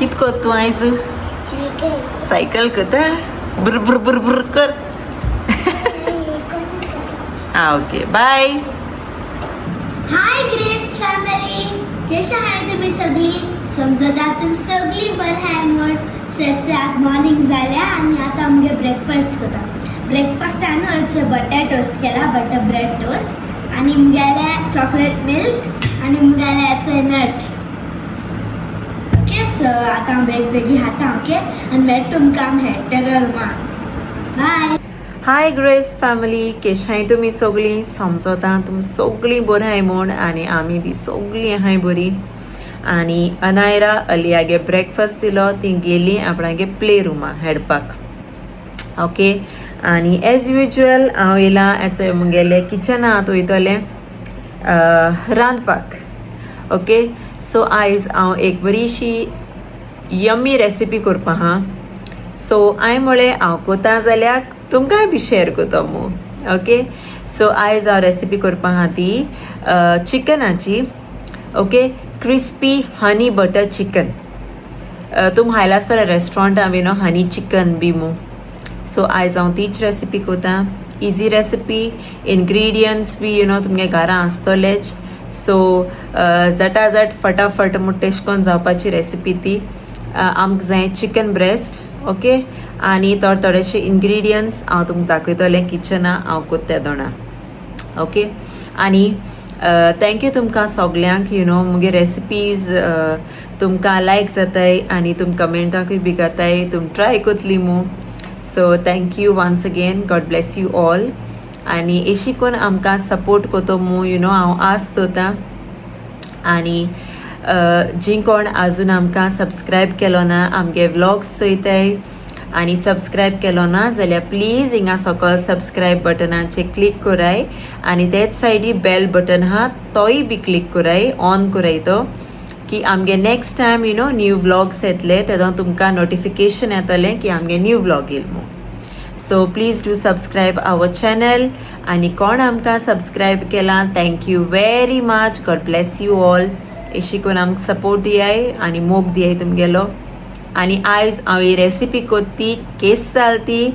कित कोत तूं आयज सायकल कोता बुर बुर बुर बुर कर हां ओके बाय. हाय ग्रेस फॅमिली, कशा आहे तुम्ही सगळी? समजता तुम्ही सगळी बरं आहे म्हण. सकाळचे आत मॉर्निंग जाल्या आणि आता आमगे ब्रेकफास्ट करता. ब्रेकफास्ट आहे ना बटर टोस्ट केला, बटर ब्रेड टोस्ट आणि मुगाले चॉकलेट मिल्क आणि मुगाले याचे नट्स. ओके सो आता हांव वेगवेगळी खाता ओके आणि मेळ तुमकां हेटर मा बाय. हाय ग्रेस फॅमिली, केशाय तुमी सगळीं? समजता तुमी सगळीं बरीं आहाय म्हूण आनी आमी बी सगळीं आहाय बरीं. आनी अनायरा अलियागे ब्रेकफास्ट दिलो, ती गेली आपणागे प्ले रुमा हेडपाक ओके. आनी एज युजल हांव येयलां हेचो मुगेले किचनांत वयतलें रांदपाक ओके. सो आयज हांव एक बरीशी यम्मी रेसिपी करपा आहा. सो हांवें म्हळें हांव कोता जाल्यार तुमकांय बी शेअर कोता मू ओके. सो आयज हांव रेसिपी करपा आहा ती चिकनाची ओके. क्रिस्पी हनी बटर चिकन. तुम खायला आसतलें रेस्टॉरंटां बी न्हू हनी चिकन बी मू. सो आयज हांव तीच रेसिपी कोता. इजी रेसिपी, इनग्रिडियंट्स बी तुमगे घरां आसतलेच. सो झटाझट फटाफट म्हूण तेश कोन्न जावपाची रेसिपी ती. आमकां जाय चिकन ब्रेस्ट ओके. आनी थोडेशे इनग्रिडियंट्स हांव तुमकां दाखयतलें किचना हांव कोत्या दोणा ओके. आनी थँक्यू तुमकां सगल्यांक मुगे रेसिपीज तुमकां लायक जाताय आनी तुम कमेंटाकूय बी घाताय, तुम ट्राय कोतली मू. So thank you once again, God bless you all. आनी एशी कोन्न आमकां सपोर्ट कोतो मू हांव आस दवरतां. आनी जी कोण आजून आमकां सबस्क्रायब केलो ना, आमगे व्लॉग्स चोयताय आनी सबस्क्रायब केलो ना जाल्यार प्लीज हिंगा सकयल सबस्क्रायब बटनाचेर क्लिक कोराय आनी तेच सायडी बेल बटन आहा तोय बी क्लिक कोराय, ऑन कोराय तो, की आमगे नेक्स्ट टायम न्यू व्लॉग्स येतले तेदो तुमकां नोटिफिकेशन येतलें की आमगे न्यू व्लॉग येयल मू. So please do subscribe our channel. आनी कोण आमकां सबस्क्रायब केलां thank you very much, God bless you all. एशी कोन्न आमकां सपोर्ट दियाय आनी मोग दियाय तुमगेलो. आनी आयज हांव ही रेसिपी कोत्ती केस जालती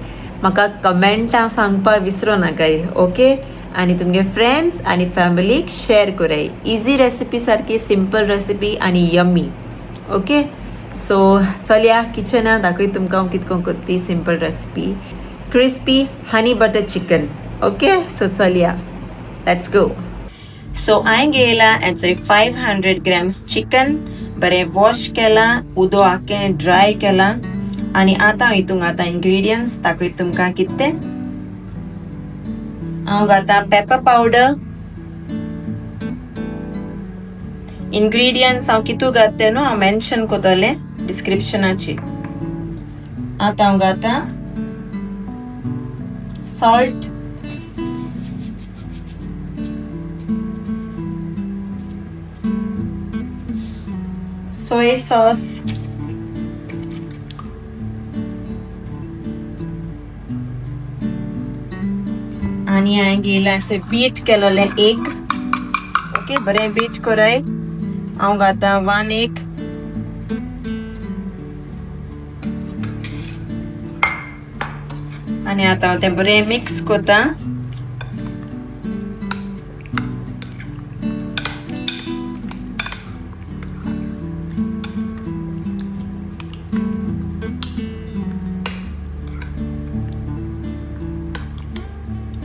म्हाका कमेंटां सांगपाक विसरो नाकाय ओके. आनी तुमगे फ्रेंड्स आनी फॅमिलीक शेअर कोराय. इजी रेसिपी सारकी सिंपल रेसिपी आनी यम्मी ओके. सो चलया किचनां दाखय तुमकां हांव कितको कोत्ती सिंपल रेसिपी क्रिस्पी हनी बटर चिकन ओके. सो चलया लेट्स गो. सो हांवें घेयलां हेचो 500 ग्रॅम्स चिकन बरें वॉश केलां, उदो आखें ड्राय केलां. आनी आतां हितूंक आतां इनग्रिडियंट्स दाखयत तुमकां कितें. हांव घातां पेपर पावडर. इनग्रिडियंट्स हांव कितू घातले न्हू हांव मेन्शन कोतलें डिस्क्रिप्शनाचेर. आतां हांव घातां सॉल्ट, सोय सॉस, आनी हांवें घेयलां बीट केलोलें एग ओके. बरें बीट कोराय. हांव घातां 1 एग आनी आतां हांव तें बरें मिक्स कोतां.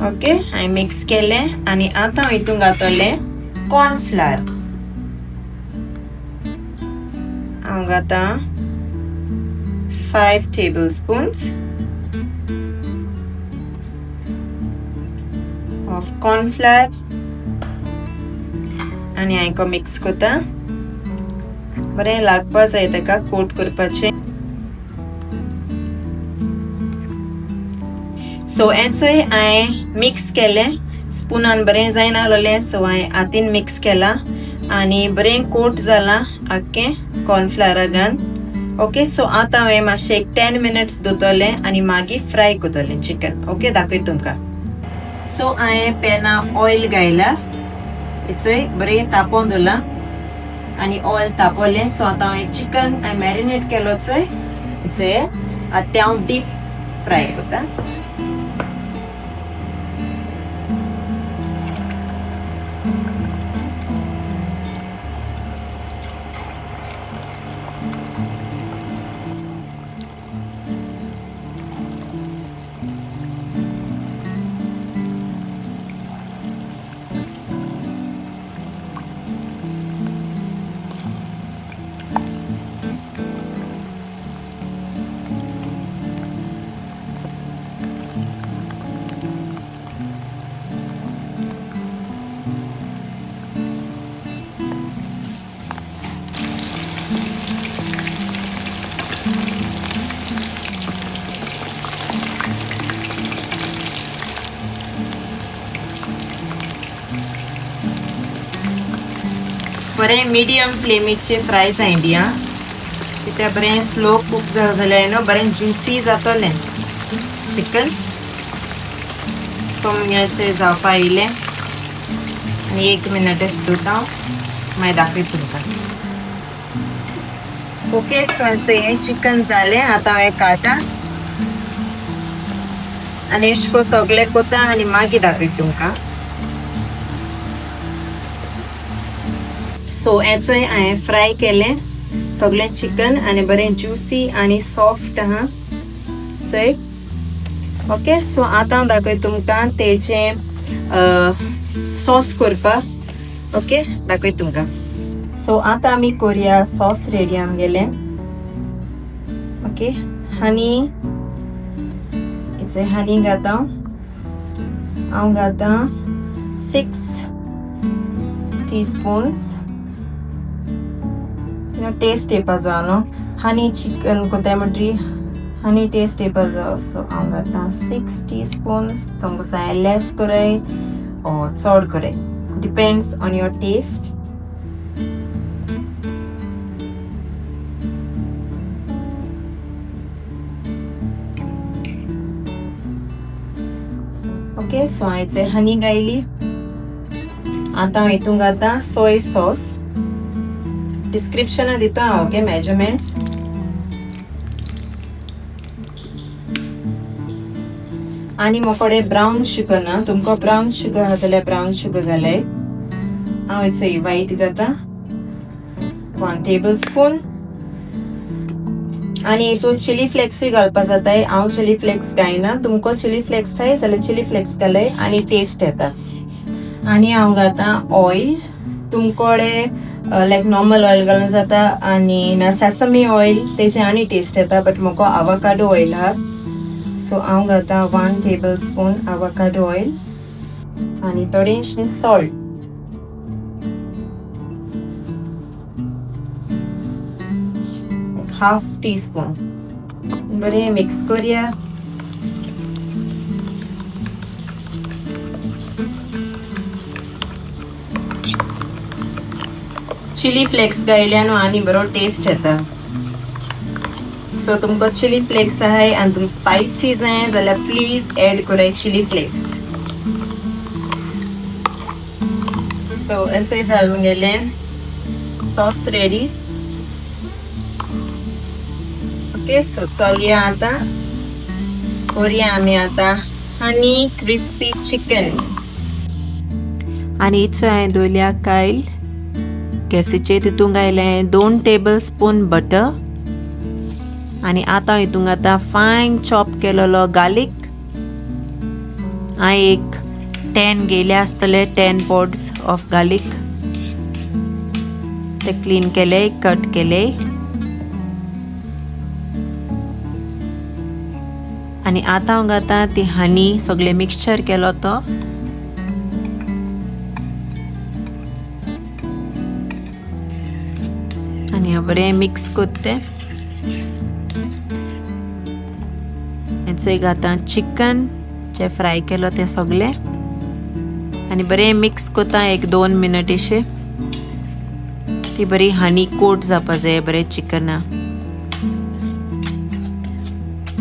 ओके हांवें मिक्स केलें आनी आतां हांव हितून घातलें कॉर्नफ्लावर. हांव घातां 5 tablespoons of cornflour आनी हांवें मिक्स कोतां. बरें लागपा जाय ताका कोट करपाचें. सो हेचोय हांवें मिक्स केलें, स्पुनान बरें जायना आसलें सो हांवें हातीन मिक्स केलां आनी बरें कोट जालां आख्खें कॉर्नफ्लावरा घान ओके. सो आतां हांवें मातशें एक 10 minutes दवरतलें आनी मागीर फ्राय कोतलें चिकन ओके. दाखयत तुमकां. सो हांवें पॅना ऑयल घायला, हेचोय बरें तापोवन दवरलां आनी ऑयल तापोवलें. सो आतां हांवें चिकन हांवें मॅरिनेट केलो चोय आतां हांव डीप फ्राय करता. बरें मिडियम फ्लेमीचेर फ्राय जायली आं. कित्याक बरें स्लो कूक जालें न्हू, बरें ज्युसी जातोलें चिकन. सोमन्याचें जावपा येयलें आनी 1 मिनट दवरता मागीर दाखयता तुमकां. ओके, सो हें चिकन जालें. आतां हांवें काडटा आनी एशें कोन्न सगळें कोता आनी मागीर दाखयता तुमकां. सो हेचोय हांवें फ्राय केलें सगळें चिकन आनी बरें ज्युसी आनी सॉफ्ट आहा चोय. ओके, सो आतां हांव दाखयता तुमकां तेजें सॉस करपाक. ओके, दाखयता तुमकां. सो आतां आमी कोरया सॉस रेडी आमगेलें. ओके, हनी इट्स हनी घाता हांव घाता 6 टीस्पून्स. टेस्ट येवपा जाय न्हू, हनी चिकन कोताय म्हणटरी हनी टेस्ट येवपा जाय. सो हांव घाता 6 टीस्पून्स. तुमकां जाय लेस कोराय ऑर चड कोराय, depends on your taste. Okay, so हांवें हनी घायली. आतां हांव हितून घाता सोय सॉस. डिस्क्रिप्शनां दिता हांव ओके मेजरमेंट्स. आनी मोकोडे ब्रावन शुगर ना, तुमकां ब्रावन शुगर आहा जाल्यार ब्रावन शुगर घालाय. हांव हेचो वायट घाता 1 टेबल स्पून. आनी हितून चिली फ्लेक्सूय घालपा जाताय. हांव चिली फ्लेक्स घायना, तुमको चिली फ्लेक्स जाय जाल्यार चिली फ्लेक्स घालाय आनी टेस्ट येता. आनी हांव घाता ऑयल. तुमकोडे लायक नॉर्मल ऑयल घालून जाता आनी ना सेसमी ऑयल तेजे आनी टेस्ट येता, बट म्हाका आवाकाडो ऑयल आहा. सो हांव घाता 1 टेबल स्पून आवाकाडो ऑयल आनी थोडेशें सॉल्ट. Half teaspoon. बरें मिक्स करुया. चिली फ्लेक्स घायल्यान आनी बरो टेस्ट येता. सो तुमकां चिली फ्लेक्स आहाय आनी तुमकां स्पायसी जाय जाल्यार प्लीज एड कराय चिली फ्लेक्स. सो हेचोय जावन गेलें सॉस रेडी. ओके, सो चलया आतां कोरया आमी आतां हनी क्रिस्पी चिकन. आनी हिचो हांवें दवरल्या कायल गॅसीचेर. तितून घायलें 2 टेबल स्पून बटर. आनी आतां हितून घाता फायन चॉप केलेलो गार्लीक. हांवें एक 10 गेले आसतले 10 पॉड्स ऑफ गार्लीक. ते क्लीन केले, कट केले. आनी आतां हांव घाता ती हनी सगळे मिक्सचर केलो तो. आनी हांव बरें मिक्स कोत्ते. हेचोय घाता चिकन जे फ्राय केलो ते सगळे आनी बरें मिक्स कोता 1-2 मिनट अशें. ती बरी हनी कोट जावपा जाय बरें चिकना.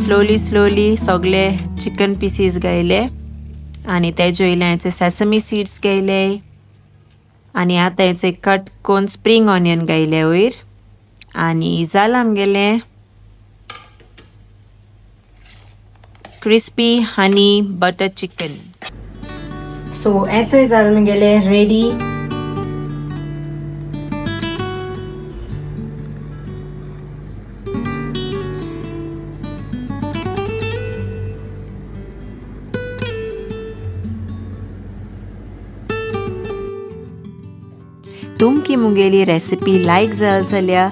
स्लोली सगळे चिकन पीसीस घायले आनी तेजे वयल्यान सेसमी सीड्स घायले आनी आतां हेचे कट कोन्न स्प्रींग ऑनियन घायले वयर आनी जालां आमगेलें क्रिस्पी हनी बटर चिकन. सो हेचोय जालें आमगेलें रेडी. तुमकी मुगेली रेसिपी लायक जाल जाल्यार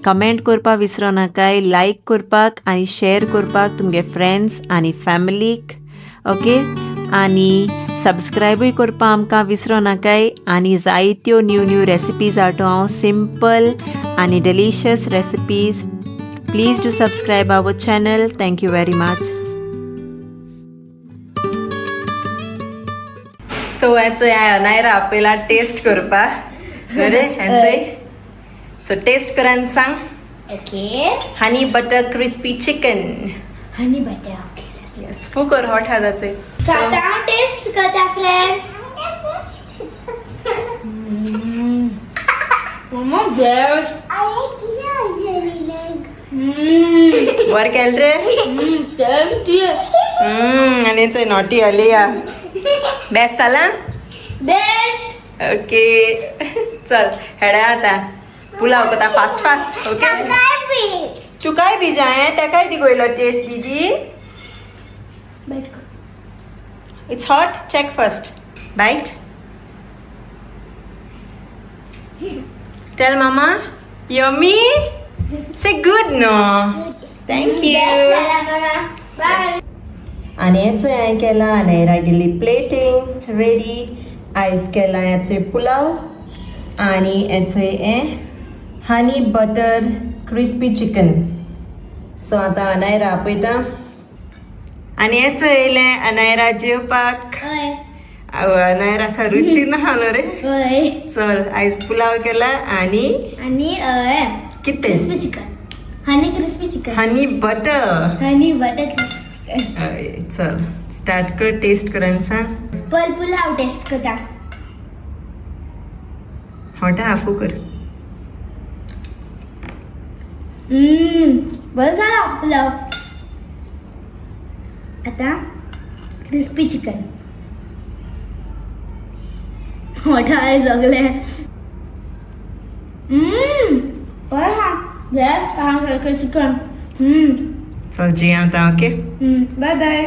कमेंट करपाक विसरो नाकाय. लायक करपाक आनी शेअर करपाक तुमगे फ्रेंड्स आनी फॅमिलीक. ओके आनी सबस्क्रायबूय करपाक आमकां विसरो नाकाय. आनी जायत्यो न्यू रेसिपीज हाडूं हांव सिंपल आनी delicious recipes. Please do subscribe our channel. Thank you very much. So हेचो नायरा आपयला टेस्ट करपाक. बरे हेचोय सो टेस्ट करान सांग. ओके. हनी बटर क्रिस्पी चिकन. हनी बटर. ओके. यस फुकर हॉट हाताचे. So आता हांव टेस्ट करता फ्रेंड्स. Mamma best. वर केल रे. टेस्टी. आनी चोय नॉटी अलिया. बेस्ट जाला. बेस्ट. ओके चल हेडा आता पुलाव कोता फास्ट. ओके तू काय बी जाय त्या काय दी गोयलो टेस्ट दीदी. It's hot. Check first. Bite. Tell मामा yummy. Say good no. Thank you. Bye. आनी हेचो हांवें केला आनी रागिल्ली प्लेटींग रेडी. आयज केला हेचो पुलाव आनी हेचो हें हनी बटर क्रिस्पी चिकन. सो आतां अनायरा आपयता आनी हेचो येयलें अनायरा जेवपाक. अनायरा सा रुची ना न्हू रे. चल आयज पुलाव केला आनी कितें क्रिस्पी चिकन. हनी क्रिस्पी चिकन. हनी बटर. हनी बटर क्रिस्पी चिकन. चल स्टार्ट कर. टेस्ट करान सांग. पल पुलाव टेस्ट करता. हॉटा हाफू कर. बरं झाला पुलाव. आता क्रिस्पी चिकन. मोठा आहे सगळे. बरं हा बेस्ट चिकन. चल जी आता. Okay bye bye.